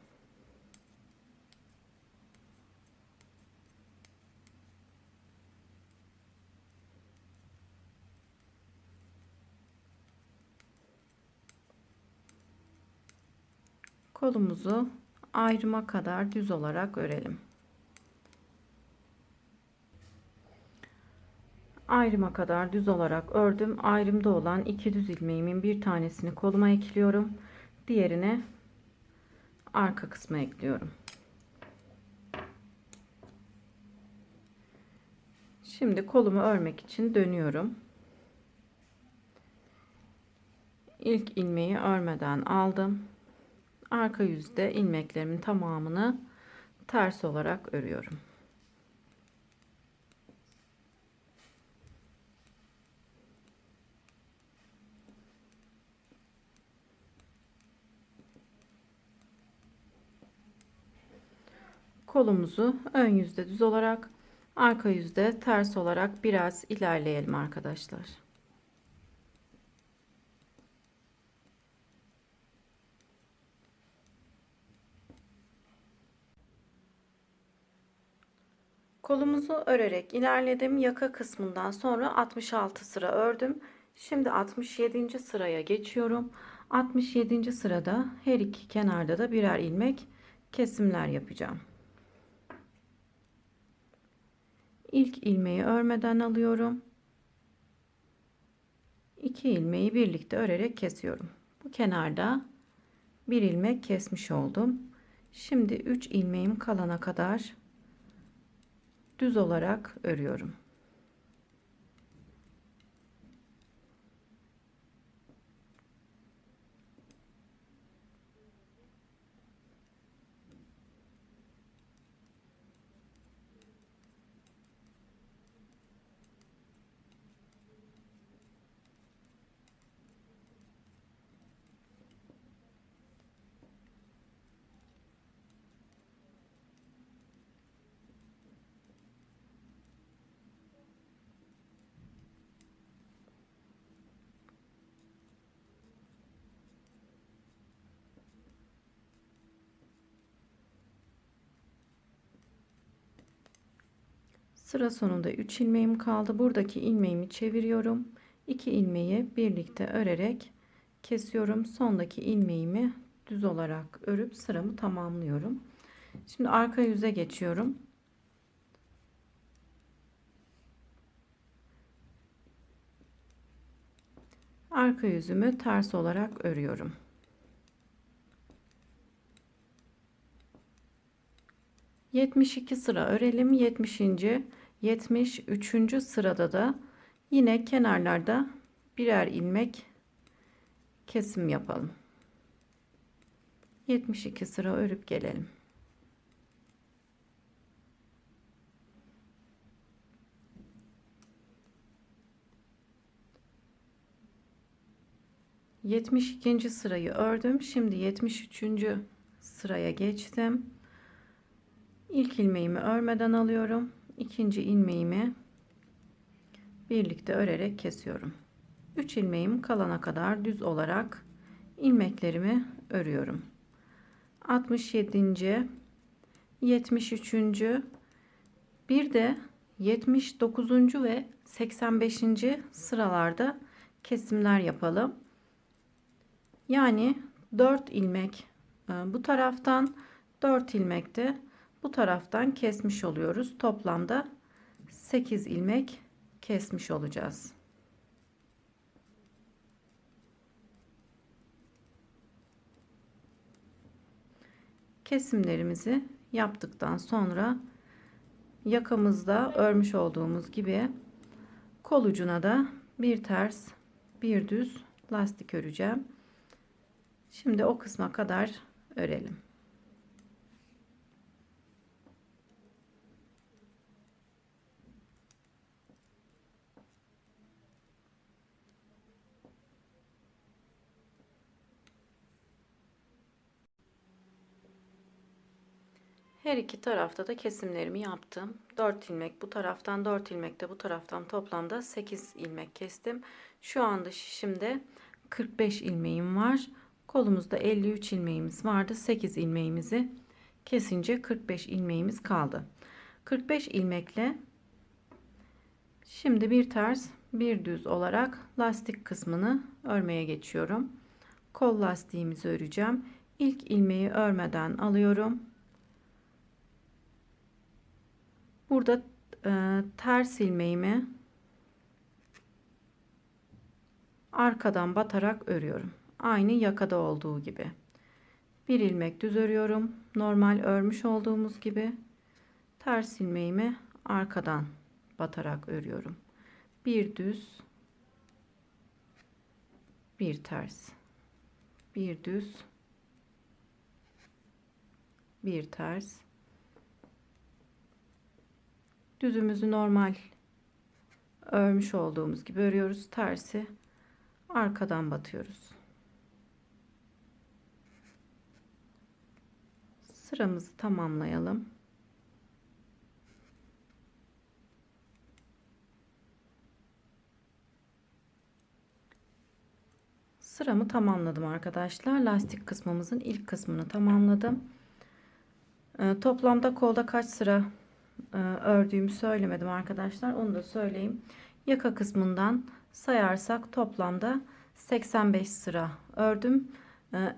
Kolumuzu ayrıma kadar düz olarak örelim. Ayrıma kadar düz olarak ördüm. Ayrımda olan 2 düz ilmeğimin bir tanesini koluma ekliyorum. Diğerini arka kısma ekliyorum. Şimdi kolumu örmek için dönüyorum. İlk ilmeği örmeden aldım. Arka yüzde ilmeklerimin tamamını ters olarak örüyorum. Kolumuzu ön yüzde düz olarak, arka yüzde ters olarak biraz ilerleyelim arkadaşlar. Kolumuzu örerek ilerledim. Yaka kısmından sonra 66 sıra ördüm. Şimdi 67. sıraya geçiyorum. 67. sırada her iki kenarda da birer ilmek kesimler yapacağım. İlk ilmeği örmeden alıyorum. 2 ilmeği birlikte örerek kesiyorum. Bu kenarda bir ilmek kesmiş oldum. Şimdi 3 ilmeğim kalana kadar düz olarak örüyorum. Sıra sonunda 3 ilmeğim kaldı. Buradaki ilmeğimi çeviriyorum. 2 ilmeği birlikte örerek kesiyorum. Sondaki ilmeğimi düz olarak örüp sıramı tamamlıyorum. Şimdi arka yüze geçiyorum. Arka yüzümü ters olarak örüyorum. ...72 sıra örelim. 73. sırada da yine kenarlarda birer ilmek kesim yapalım. 72 sıra örüp gelelim. ...72. sırayı ördüm. Şimdi 73. sıraya geçtim. İlk ilmeğimi örmeden alıyorum. İkinci ilmeğimi birlikte örerek kesiyorum. 3 ilmeğim kalana kadar düz olarak ilmeklerimi örüyorum. 67. 73. bir de 79. ve 85. sıralarda kesimler yapalım. Yani 4 ilmek bu taraftan, 4 ilmek de bu taraftan kesmiş oluyoruz. Toplamda 8 ilmek kesmiş olacağız. Kesimlerimizi yaptıktan sonra yakamızda örmüş olduğumuz gibi kol ucuna da bir ters bir düz lastik öreceğim. Şimdi o kısma kadar örelim. Her iki tarafta da kesimlerimi yaptım. 4 ilmek bu taraftan, 4 ilmek de bu taraftan, toplamda 8 ilmek kestim. Şu anda şişimde 45 ilmeğim var. Kolumuzda 53 ilmeğimiz vardı. 8 ilmeğimizi kesince 45 ilmeğimiz kaldı. 45 ilmekle şimdi bir ters bir düz olarak lastik kısmını örmeye geçiyorum. Kol lastiğimizi öreceğim. İlk ilmeği örmeden alıyorum. Burada ters ilmeğimi arkadan batarak örüyorum. Aynı yakada olduğu gibi. Bir ilmek düz örüyorum. Normal örmüş olduğumuz gibi. Ters ilmeğimi arkadan batarak örüyorum. Bir düz, bir ters. Bir düz, bir ters. Düzümüzü normal örmüş olduğumuz gibi örüyoruz. Tersi arkadan batıyoruz. Sıramızı tamamlayalım. Sıramı tamamladım arkadaşlar. Lastik kısmımızın ilk kısmını tamamladım. Toplamda kolda kaç sıra ördüğümü söylemedim arkadaşlar. Onu da söyleyeyim. Yaka kısmından sayarsak toplamda 85 sıra ördüm.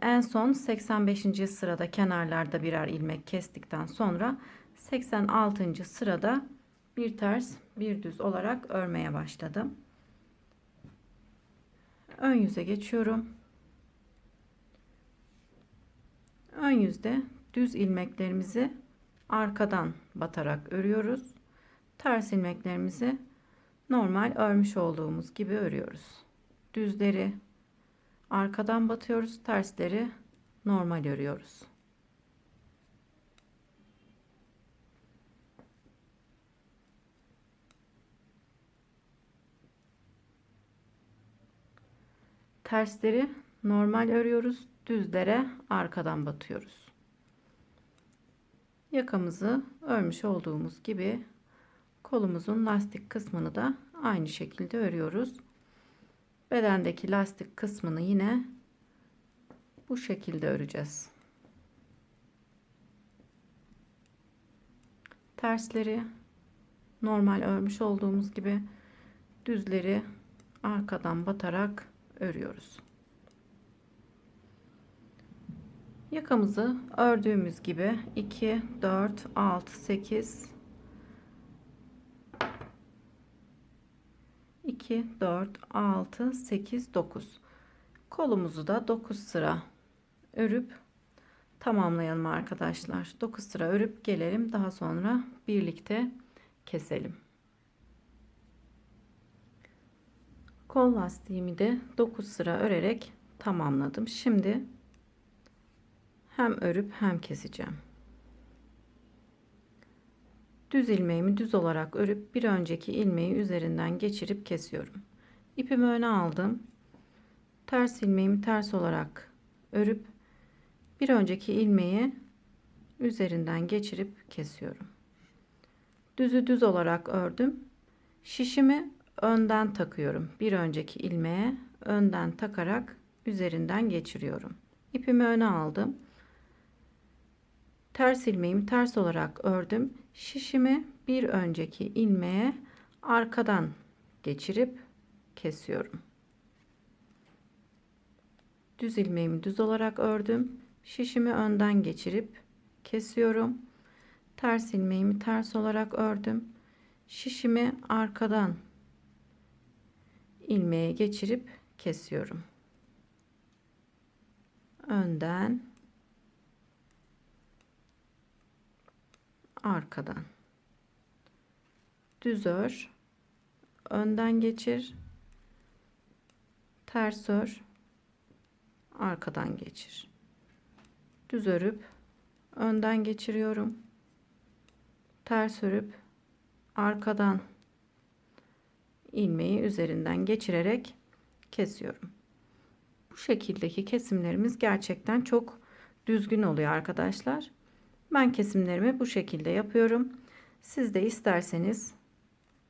En son 85. sırada kenarlarda birer ilmek kestikten sonra 86. sırada bir ters bir düz olarak örmeye başladım. Ön yüze geçiyorum. Ön yüzde düz ilmeklerimizi arkadan batarak örüyoruz. Ters ilmeklerimizi normal örmüş olduğumuz gibi örüyoruz. Düzleri arkadan batıyoruz, tersleri normal örüyoruz. Tersleri normal örüyoruz, düzlere arkadan batıyoruz. Yakamızı örmüş olduğumuz gibi kolumuzun lastik kısmını da aynı şekilde örüyoruz. Bedendeki lastik kısmını yine bu şekilde öreceğiz. Tersleri normal örmüş olduğumuz gibi düzleri arkadan batarak örüyoruz. Yakamızı ördüğümüz gibi 2, 4, 6, 8, 2, 4, 6, 8, 9. Kolumuzu da 9 sıra örüp tamamlayalım arkadaşlar. 9 sıra örüp gelelim. Daha sonra birlikte keselim. Kol lastiğimi de 9 sıra örerek tamamladım. Şimdi hem örüp hem keseceğim. Düz ilmeğimi düz olarak örüp bir önceki ilmeği üzerinden geçirip kesiyorum. İpimi öne aldım. Ters ilmeğimi ters olarak örüp bir önceki ilmeği üzerinden geçirip kesiyorum. Düzü düz olarak ördüm. Şişimi önden takıyorum. Bir önceki ilmeğe önden takarak üzerinden geçiriyorum. İpimi öne aldım. Ters ilmeğimi ters olarak ördüm. Şişimi bir önceki ilmeğe arkadan geçirip kesiyorum. Düz ilmeğimi düz olarak ördüm. Şişimi önden geçirip kesiyorum. Ters ilmeğimi ters olarak ördüm. Şişimi arkadan ilmeğe geçirip kesiyorum. Önden, arkadan. Düz ör, önden geçir, ters ör, arkadan geçir. Düz örüp önden geçiriyorum. Ters örüp arkadan ilmeği üzerinden geçirerek kesiyorum. Bu şekildeki kesimlerimiz gerçekten çok düzgün oluyor arkadaşlar. Ben kesimlerimi bu şekilde yapıyorum. Siz de isterseniz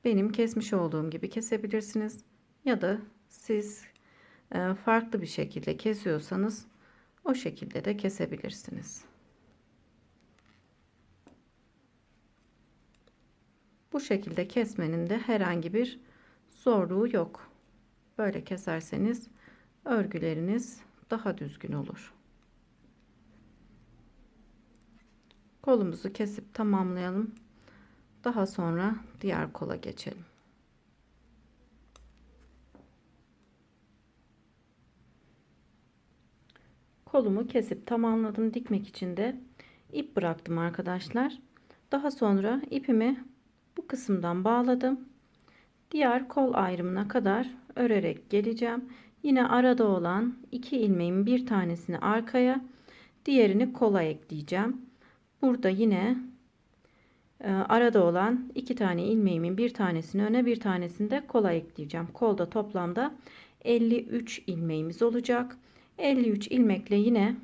benim kesmiş olduğum gibi kesebilirsiniz. Ya da siz farklı bir şekilde kesiyorsanız o şekilde de kesebilirsiniz. Bu şekilde kesmenin de herhangi bir zorluğu yok. Böyle keserseniz örgüleriniz daha düzgün olur. Kolumuzu kesip tamamlayalım. Daha sonra diğer kola geçelim. Kolumu kesip tamamladım. Dikmek için de ip bıraktım arkadaşlar. Daha sonra ipimi bu kısımdan bağladım. Diğer kol ayrımına kadar örerek geleceğim. Yine arada olan iki ilmeğin bir tanesini arkaya, diğerini kola ekleyeceğim. Burada yine arada olan iki tane ilmeğimin bir tanesini öne, bir tanesini de kola ekleyeceğim. Kolda toplamda 53 ilmeğimiz olacak. 53 ilmekle yine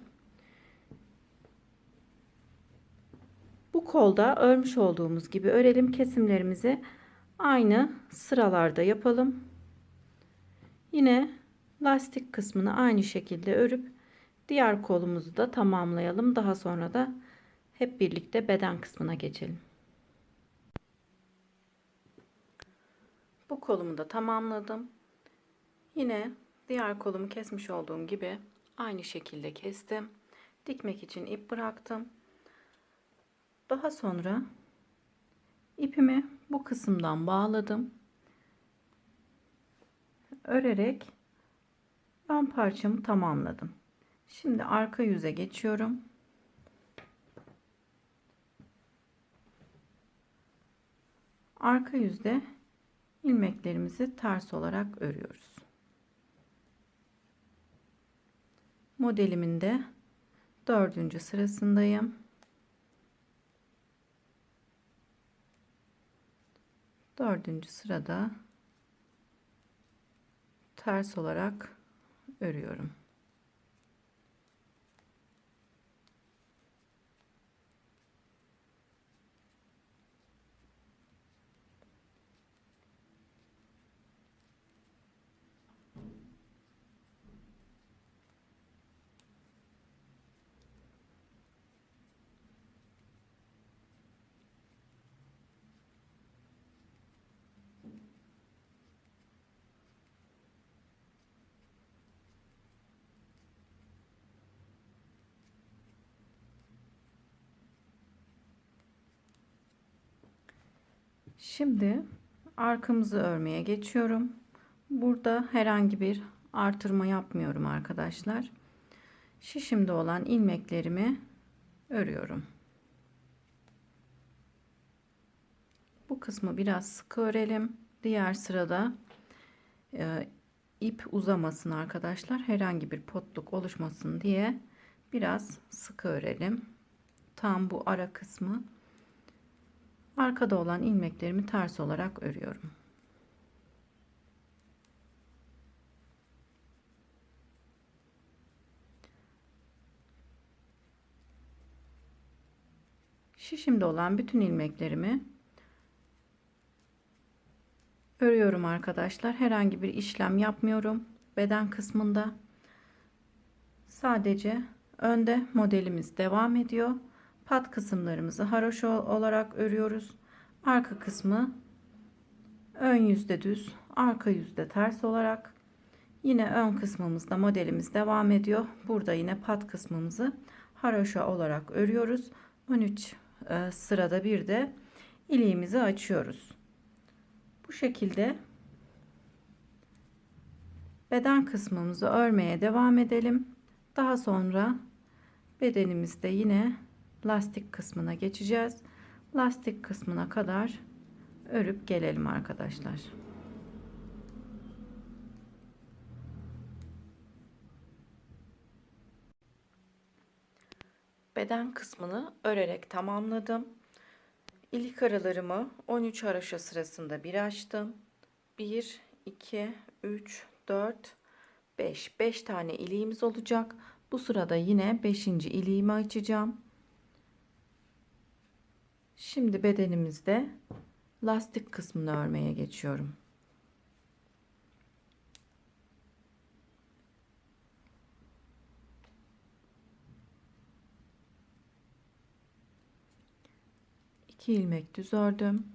bu kolda örmüş olduğumuz gibi örelim. Kesimlerimizi aynı sıralarda yapalım. Yine lastik kısmını aynı şekilde örüp diğer kolumuzu da tamamlayalım. Daha sonra da hep birlikte beden kısmına geçelim. Bu kolumu da tamamladım. Yine diğer kolumu kesmiş olduğum gibi aynı şekilde kestim. Dikmek için ip bıraktım. Daha sonra ipimi bu kısımdan bağladım. Örerek ön parçamı tamamladım. Şimdi arka yüze geçiyorum. Arka yüzde ilmeklerimizi ters olarak örüyoruz. Modelimin de 4. sırasındayım. 4. sırada ters olarak örüyorum. Şimdi arkamızı örmeye geçiyorum. Burada herhangi bir artırma yapmıyorum arkadaşlar. Şişimde olan ilmeklerimi örüyorum. Bu kısmı biraz sıkı örelim. Diğer sırada ip uzamasın arkadaşlar. Herhangi bir potluk oluşmasın diye biraz sıkı örelim. Tam bu ara kısmı. Arkada olan ilmeklerimi ters olarak örüyorum. Şişimde olan bütün ilmeklerimi örüyorum arkadaşlar. Herhangi bir işlem yapmıyorum. Beden kısmında sadece önde modelimiz devam ediyor. Pat kısımlarımızı haroşa olarak örüyoruz. Arka kısmı ön yüzde düz, arka yüzde ters olarak. Yine ön kısmımızda modelimiz devam ediyor. Burada yine pat kısmımızı haroşa olarak örüyoruz. 13 sırada bir de iliğimizi açıyoruz. Bu şekilde beden kısmımızı örmeye devam edelim. Daha sonra bedenimizde yine lastik kısmına geçeceğiz. Lastik kısmına kadar örüp gelelim arkadaşlar. Beden kısmını örerek tamamladım. İlik aralarımı 13 haroşa sırasında bir açtım. 1, 2, 3, 4, 5. 5 tane iliğimiz olacak. Bu sırada yine 5. iliğimi açacağım. Şimdi bedenimizde lastik kısmını örmeye geçiyorum. İki ilmek düz ördüm.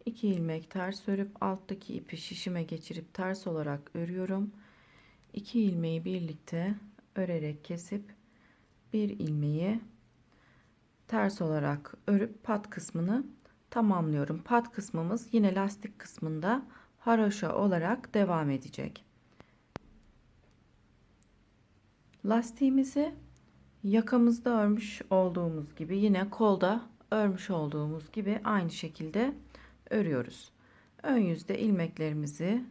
2 ilmek ters örüp alttaki ipi şişime geçirip ters olarak örüyorum. 2 ilmeği birlikte örerek kesip bir ilmeği ters olarak örüp pat kısmını tamamlıyorum. Pat kısmımız yine lastik kısmında haroşa olarak devam edecek. Lastiğimizi yakamızda örmüş olduğumuz gibi yine kolda örmüş olduğumuz gibi aynı şekilde örüyoruz. Ön yüzde ilmeklerimizi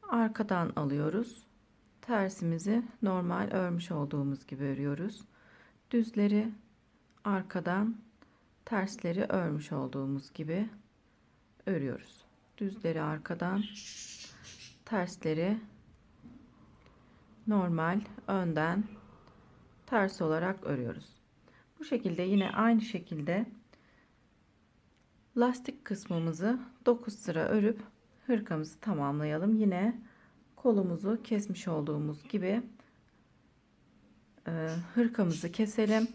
arkadan alıyoruz. Tersimizi normal örmüş olduğumuz gibi örüyoruz. Düzleri arkadan, tersleri örmüş olduğumuz gibi örüyoruz. Düzleri arkadan, tersleri normal önden ters olarak örüyoruz. Bu şekilde yine aynı şekilde lastik kısmımızı 9 sıra örüp hırkamızı tamamlayalım. Yine kolumuzu kesmiş olduğumuz gibi hırkamızı keselim.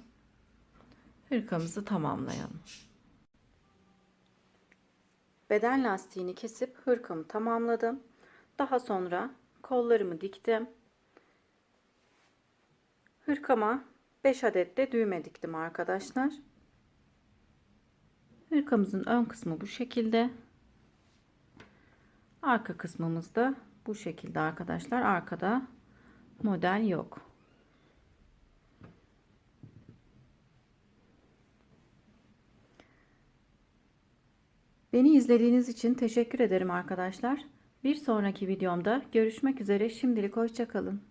Hırkamızı tamamlayalım. beden lastiğini kesip hırkamı tamamladım. Daha sonra kollarımı diktim. Hırkama 5 adet de düğme diktim arkadaşlar. Hırkamızın ön kısmı bu şekilde. Arka kısmımız da bu şekilde arkadaşlar. Arkada model yok. Beni izlediğiniz için teşekkür ederim arkadaşlar. Bir sonraki videomda görüşmek üzere. Şimdilik hoşça kalın.